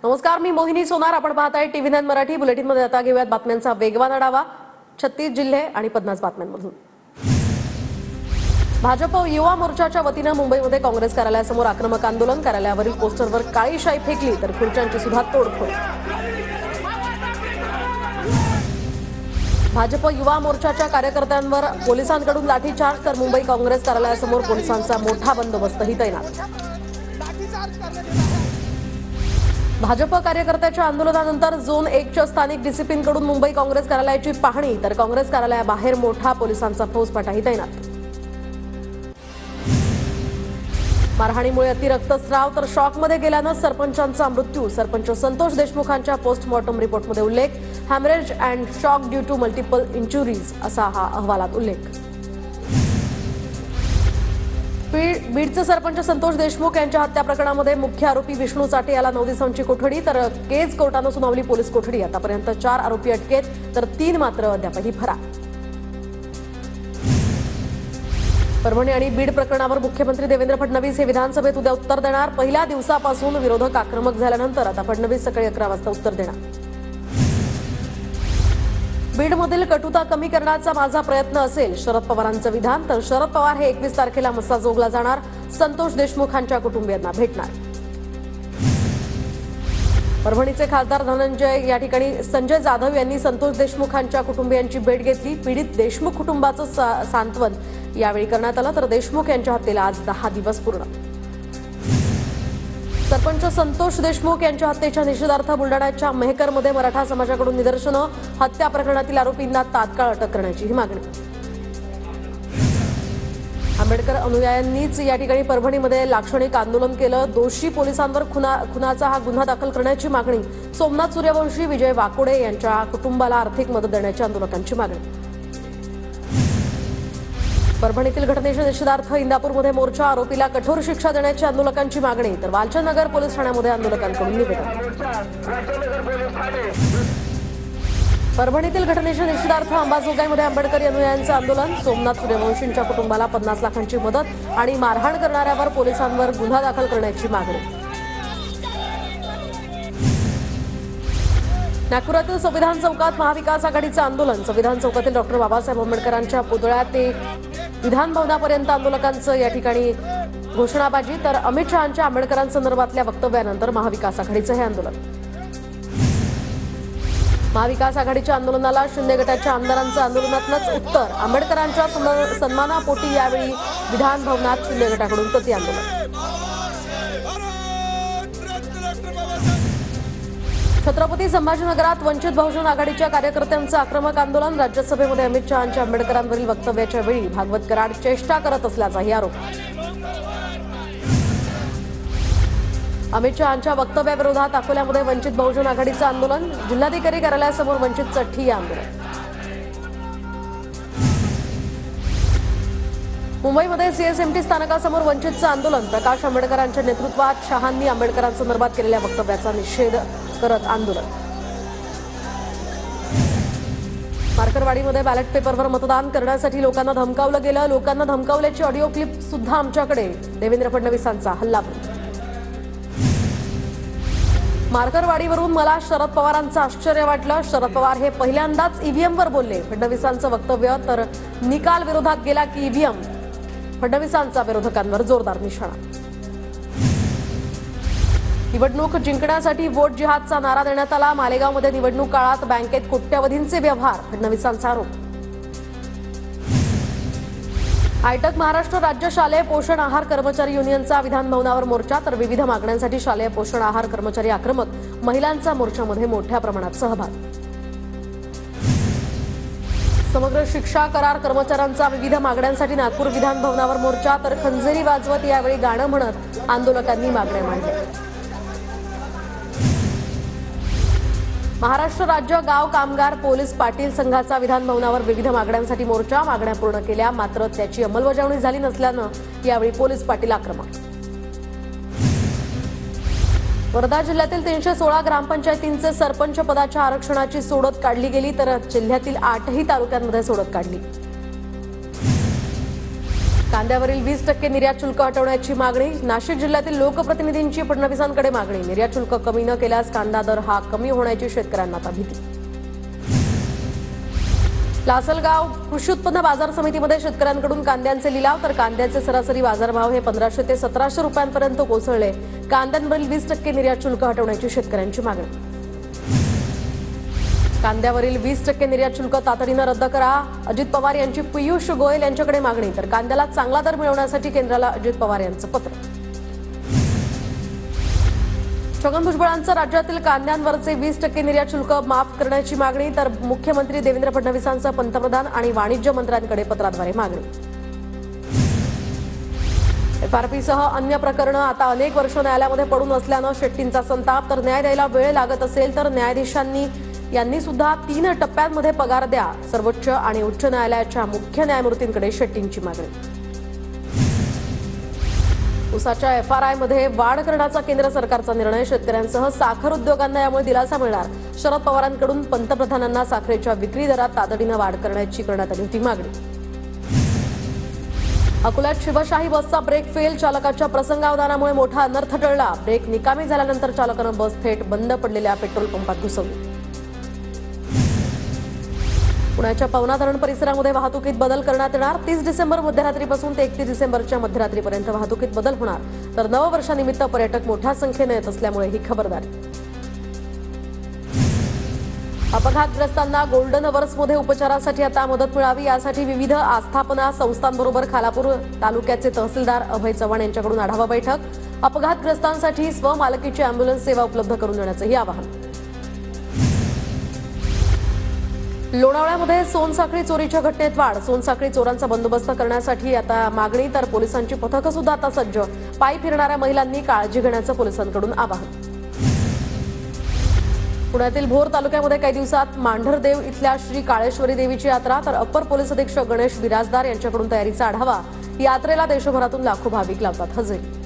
नमस्कार, मी मोहिनी सोनार. आपण पाहताय टीव्ही9 मराठी. बुलेटिनमध्ये आता घेऊयात बातम्यांचा वेगवान आढावा. 36 जिल्हे आणि 50 बातम्यांमधून. भाजप युवा मोर्चाच्या वतीने मुंबईमध्ये काँग्रेस कार्यालयासमोर आक्रमक आंदोलन. कार्यालयावरील पोस्टरवर काळी शाई फेकली तर खुर्च्यांची सुद्धा तोडफोड. भाजप युवा मोर्चाच्या कार्यकर्त्यांवर पोलिसांकडून लाठीचार्ज तर मुंबई काँग्रेस कार्यालयासमोर पोलिसांचा मोठा बंदोबस्तही तैनात. भाजप कार्यकर्त्याच्या आंदोलनानंतर झोन 1च्या स्थानिक डीसीपींकडून मुंबई काँग्रेस कार्यालयाची पाहणी तर काँग्रेस कार्यालयाबाहेर मोठा पोलिसांचा फौजफाटाही तैनात. मारहाणीमुळे अतिरक्तस्राव तर शॉकमध्ये गेल्यानं सरपंचांचा मृत्यू. सरपंच संतोष देशमुखांच्या पोस्टमॉर्टम रिपोर्टमध्ये उल्लेख. Haemorrhage and shock due to multiple injuries असा हा अहवालात उल्लेख. बीडचे सरपंच संतोष देशमुख यांच्या हत्या प्रकरणामध्ये मुख्य आरोपी विष्णू चाटे याला 9 दिवसांची कोठडी तर केज कोर्टानं सुनावली पोलीस कोठडी. आतापर्यंत 4 आरोपी अटकेत तर 3 मात्र अद्यापही फरार. परभणी आणि बीड प्रकरणावर मुख्यमंत्री देवेंद्र फडणवीस हे विधानसभेत उद्या उत्तर देणार. पहिल्या दिवसापासून विरोधक आक्रमक झाल्यानंतर आता फडणवीस सकाळी 11 वाजता उत्तर देणार. बीडमधील कटुता कमी करण्याचा माझा प्रयत्न असेल शरद पवारांचं विधान तर शरद पवार हे 21 तारखेला मस्साजोगला जाणार. संतोष देशमुखांच्या कुटुंबियांना भेटणार. परभणीचे खासदार धनंजय या ठिकाणी संजय जाधव यांनी संतोष देशमुखांच्या कुटुंबियांची भेट घेतली. पीडित देशमुख कुटुंबाचं सांत्वन यावेळी करण्यात आलं तर देशमुख यांच्या हत्येला आज 10 दिवस पूर्ण. सरपंच संतोष देशमुख यांच्या हत्येच्या निषेधार्थ बुलडाण्याच्या मेहकरमध्ये मराठा समाजाकडून निदर्शनं. हत्या प्रकरणातील आरोपींना तात्काळ अटक करण्याची ही मागणी. आंबेडकर अनुयायांनीच या ठिकाणी परभणीमध्ये लाक्षणिक आंदोलन केलं. दोषी पोलिसांवर खुनाचा हा गुन्हा दाखल करण्याची मागणी. सोमनाथ सूर्यवंशी, विजय वाकोडे यांच्या कुटुंबाला आर्थिक मदत देण्याची आंदोलकांची मागणी. परभणीतील घटनेच्या निषेधार्थ इंदापूरमध्ये मोर्चा. आरोपीला कठोर शिक्षा देण्याची आंदोलकांची मागणी तर वालचंदनगर पोलीस ठाण्यामध्ये आंदोलकांकडून निवेदन. परभणीतील घटनेच्या निषेधार्थ अंबाजोगाईमध्ये आंबेडकर अनुयायांचं आंदोलन. सोमनाथ सूर्यवंशींच्या कुटुंबाला 50 लाखांची मदत आणि मारहाण करणाऱ्यावर पोलिसांवर गुन्हा दाखल करण्याची मागणी. नागपुरातील संविधान चौकात महाविकास आघाडीचं आंदोलन. संविधान चौकातील डॉक्टर बाबासाहेब आंबेडकरांच्या पुतळ्यात ते विधान भवनापर्यंत आंदोलकांचं या ठिकाणी घोषणाबाजी तर अमित शहांच्या आंबेडकरांसंदर्भातल्या वक्तव्यानंतर महाविकास आघाडीचं हे आंदोलन. महाविकास आघाडीच्या आंदोलनाला शिंदे गटाच्या आमदारांचं आंदोलनातलंच उत्तर. आंबेडकरांच्या सन्मानापोटी यावेळी विधान भवनात शिंदे गटाकडून प्रति आंदोलन. छत्रपती संभाजीनगरात वंचित बहुजन आघाडीच्या कार्यकर्त्यांचं आक्रमक आंदोलन. राज्यसभेमध्ये अमित शहांच्या आंबेडकरांवरील वक्तव्याच्या वेळी भागवत कराड चेष्टा करत असल्याचाही आरोप. अमित शहांच्या वक्तव्याविरोधात अकोल्यामध्ये वंचित बहुजन आघाडीचं आंदोलन. जिल्हाधिकारी कार्यालयासमोर वंचितचं ठिय्या आंदोलन. मुंबईमध्ये सीएसएमटी स्थानकासमोर वंचितचं आंदोलन. प्रकाश आंबेडकरांच्या नेतृत्वात शहांनी आंबेडकरांसंदर्भात केलेल्या वक्तव्याचा निषेध करत आंदोलन. मार्करवाडीमध्ये बॅलेट पेपरवर मतदान करण्यासाठी लोकांना धमकावलं गेलं. लोकांना धमकावल्याची ऑडिओ क्लिप सुद्धा आमच्याकडे. देवेंद्र फडणवीसांचा हल्लाबोल. मार्करवाडीवरून मला शरद पवारांचं आश्चर्य वाटलं. शरद पवार हे पहिल्यांदाच ईव्हीएमवर बोलले. फडणवीसांचं वक्तव्य तर निकाल विरोधात गेला की ईव्हीएम. फडणवीसांचा विरोधकांवर जोरदार निशाणा. निवडणूक जिंकण्यासाठी व्होट जिहादचा नारा देण्यात आला. मालेगावमध्ये निवडणूक काळात बँकेत कोट्यवधींचे व्यवहार. फडणवीसांचा आरोप. आयटक महाराष्ट्र राज्य शालेय पोषण आहार कर्मचारी युनियनचा विधान भवनावर मोर्चा तर विविध मागण्यांसाठी शालेय पोषण आहार कर्मचारी आक्रमक. महिलांचा मोर्चामध्ये मोठ्या प्रमाणात सहभाग. समग्र शिक्षा करार कर्मचाऱ्यांचा विविध मागण्यांसाठी नागपूर विधान भवनावर मोर्चा तर खंजेरी वाजवत यावेळी गाणं म्हणत आंदोलकांनी मागण्या मांडल्या. महाराष्ट्र राज्य गाव कामगार पोलीस पाटील संघाचा विधान भवनावर विविध मागण्यांसाठी मोर्चा. मागण्या पूर्ण केल्या मात्र त्याची अंमलबजावणी झाली नसल्यानं यावेळी पोलीस पाटील आक्रमक. वर्धा जिल्ह्यातील 316 ग्रामपंचायतींचे सरपंच पदाच्या आरक्षणाची सोडत काढली गेली तर जिल्ह्यातील 8ही तालुक्यांमध्ये सोडत काढली. कांद्यावरील 20% निर्यात शुल्क हटवण्याची मागणी. नाशिक जिल्ह्यातील लोकप्रतिनिधींची फडणवीसांकडे मागणी. निर्यात शुल्क कमी न केल्यास कांदा दर हा कमी होण्याची शेतकऱ्यांना आता भीती. लासलगाव कृषी उत्पन्न बाजार समितीमध्ये शेतकऱ्यांकडून कांद्यांचे लिलाव. तर कांद्याचे सरासरी बाजारभाव हे 1500 ते 1700 रुपयांपर्यंत कोसळले. कांद्यांवरील 20% निर्यात शुल्क हटवण्याची शेतकऱ्यांची मागणी. कांद्यावरील 20% निर्यात शुल्क तातडीने रद्द करा. अजित पवार यांची पियुष गोयल यांच्याकडे मागणी. तर कांद्याला चांगला दर मिळवण्यासाठी केंद्राला अजित पवार यांचं पत्र. छगन भुजबळांचं राज्यातील कांद्यांवरचे 20% निर्यात शुल्क माफ करण्याची मागणी. तर मुख्यमंत्री देवेंद्र फडणवीसांचं पंतप्रधान आणि वाणिज्य मंत्र्यांकडे पत्राद्वारे मागणी. एफआरपीसह अन्य प्रकरणं आता अनेक वर्ष न्यायालयामध्ये पडून असल्यानं शेट्टींचा संताप. तर न्याय द्यायला वेळ लागत असेल तर यांनी सुद्धा 3 टप्प्यांमध्ये पगार द्या. सर्वोच्च आणि उच्च न्यायालयाच्या मुख्य न्यायमूर्तींकडे शेट्टींची मागणी. ऊसाच्या एफआरआयमध्ये वाढ करण्याचा केंद्र सरकारचा निर्णय. शेतकऱ्यांसह साखर उद्योगांना यामुळे दिलासा मिळणार. शरद पवारांकडून पंतप्रधानांना साखरेच्या विक्री दरात तातडीनं वाढ करण्यात आली होती मागणी. अकोल्यात शिवशाही बसचा ब्रेक फेल. चालकाच्या प्रसंगावधानामुळे मोठा अनर्थ टळला. ब्रेक निकामी झाल्यानंतर चालकानं बस थेट बंद पडलेल्या पेट्रोल पंपात घुसवली. पुण्याच्या पवना धरण परिसरामध्ये वाहतुकीत बदल करण्यात येणार. 30 डिसेंबर मध्यरात्रीपासून ते 31 डिसेंबरच्या मध्यरात्रीपर्यंत वाहतुकीत बदल होणार. तर नववर्षानिमित्त पर्यटक मोठ्या संख्येने येत असल्यामुळे ही खबरदारी. अपघातग्रस्तांना गोल्डन अवर्समध्ये उपचारासाठी आता मदत मिळावी यासाठी विविध आस्थापना संस्थांबरोबर खालापूर तालुक्याचे तहसीलदार अभय चव्हाण यांच्याकडून आढावा बैठक. अपघातग्रस्तांसाठी स्वमालकीची अँब्युलन्स सेवा उपलब्ध करून देण्याचंही आवाहन. लोणावळ्यामध्ये सोनसाखळी चोरीच्या घटनेत वाढ. सोनसाखळी चोरांचा बंदोबस्त करण्यासाठी आता मागणी. तर पोलिसांची पथकं सुद्धा आता सज्ज. पायी फिरणाऱ्या महिलांनी काळजी घेण्याचं पोलिसांकडून आवाहन. पुण्यातील भोर तालुक्यामध्ये काही दिवसात मांढरदेव इथल्या श्री काळेश्वरी देवीची यात्रा. तर अप्पर पोलीस अधीक्षक गणेश बिराजदार यांच्याकडून तयारीचा आढावा. यात्रेला देशभरातून लाखो भाविक लावतात हजेरी.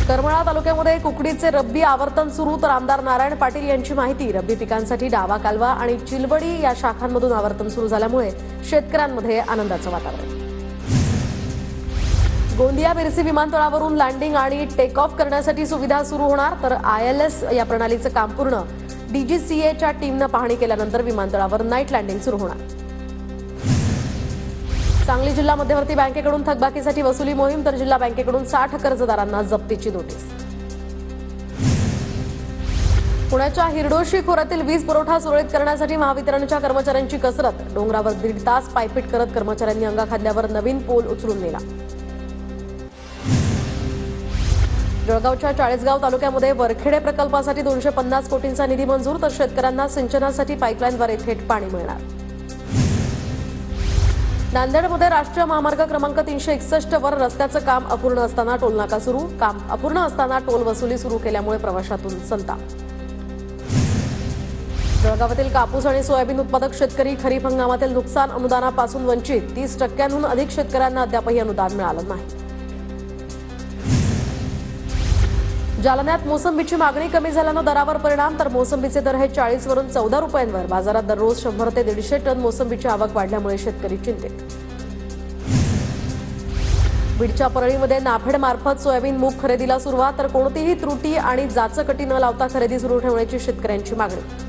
करमाळा तालुक्यामध्ये कुकडीचे रब्बी आवर्तन सुरू. तर आमदार नारायण पाटील यांची माहिती. रब्बी पिकांसाठी डावा कालवा आणि चिलवडी या शाखांमधून आवर्तन सुरू झाल्यामुळे शेतकऱ्यांमध्ये आनंदाचं वातावरण. गोंदिया मिरसी विमानतळावरून लँडिंग आणि टेक ऑफ करण्यासाठी सुविधा सुरू होणार. तर ILS या प्रणालीचं काम पूर्ण. DGCAच्या टीमनं पाहणी केल्यानंतर विमानतळावर नाईट लँडिंग सुरू होणार. सांगली जिल्हा मध्यवर्ती बँकेकडून थकबाकीसाठी वसुली मोहीम. तर जिल्हा बँकेकडून 60 कर्जदारांना जप्तीची नोटीस. पुण्याच्या हिरडोशी खोऱ्यातील वीज पुरवठा सुरळीत करण्यासाठी महावितरणच्या कर्मचाऱ्यांची कसरत. डोंगरावर 1.5 तास पायपीट करत कर्मचाऱ्यांनी अंगाखांद्यावर नवीन पोल उचलून नेला. जळगावच्या चाळीसगाव तालुक्यामध्ये वरखेडे प्रकल्पासाठी 250 कोटींचा निधी मंजूर. तर शेतकऱ्यांना सिंचनासाठी पाईपलाईनद्वारे थेट पाणी मिळणार. नांदेडमध्ये राष्ट्रीय महामार्ग क्रमांक 361 वर रस्त्याचं काम अपूर्ण असताना टोलनाका सुरू. काम अपूर्ण असताना टोल वसुली सुरू केल्यामुळे प्रवाशातून संताप. जळगावातील कापूस आणि सोयाबीन उत्पादक शेतकरी खरीप हंगामातील नुकसान अनुदानापासून वंचित. 30% अधिक शेतकऱ्यांना अद्यापही अनुदान मिळालं नाही. जालन्यात मोसंबीची मागणी कमी झाल्यानं दरावर परिणाम. तर मोसंबीचे दर हे 40 वरून 14 रुपयांवर. बाजारात दररोज 100 ते 150 टन मोसंबीची आवक वाढल्यामुळे शेतकरी चिंतेत. बीडच्या परळीमध्ये नाफेड मार्फत सोयाबीन मूग खरेदीला सुरुवात. तर कोणतीही त्रुटी आणि जाचकटी न लावता खरेदी सुरू ठेवण्याची शेतकऱ्यांची मागणी.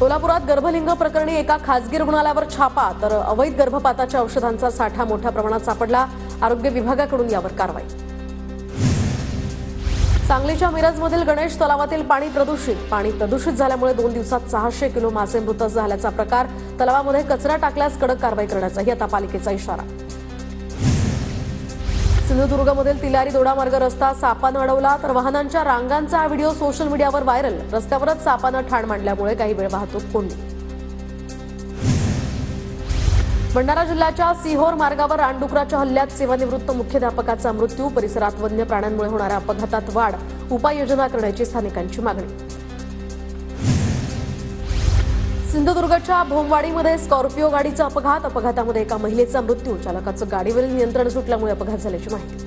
कोल्हापुरात गर्भलिंग प्रकरणी एका खासगी रुग्णालयावर छापा. तर अवैध गर्भपाताच्या औषधांचा साठा मोठ्या प्रमाणात सापडला. आरोग्य विभागाकडून यावर कारवाई. सांगलीच्या मिरजमधील गणेश तलावातील पाणी प्रदूषित झाल्यामुळे 2 दिवसात 600 किलो मासे मृत झाल्याचा प्रकार. तलावामध्ये कचरा टाकल्यास कडक कारवाई करण्याचाही आता पालिकेचा इशारा. सिंधुदुर्गमधील तिलारी दोडामार्ग रस्ता सापानं अडवला. तर वाहनांच्या रांगांचा हा व्हिडिओ सोशल मीडियावर व्हायरल. रस्त्यावरच सापानं ठाण मांडल्यामुळे काही वेळ वाहतूक कोंडली. भंडारा जिल्ह्याच्या सिहोर मार्गावर रानडुकराच्या हल्ल्यात सेवानिवृत्त मुख्याध्यापकाचा मृत्यू. परिसरात वन्य प्राण्यांमुळे होणाऱ्या अपघातात वाढ. उपाययोजना करण्याची स्थानिकांची मागणी. सिंधुदुर्गच्या भोमवाडीमध्ये स्कॉर्पिओ गाडीचा अपघात. अपघातामध्ये एका महिलेचा मृत्यू. चालकाचं गाडीवरील नियंत्रण सुटल्यामुळे अपघात झाल्याची माहिती.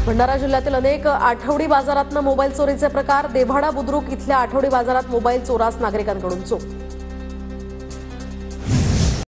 भंडारा जिल्ह्यातील अनेक आठवडी बाजारातनं मोबाईल चोरीचे प्रकार. देव्हाडा बुद्रुक इथल्या आठवडी बाजारात मोबाईल चोरास नागरिकांकडून चोख.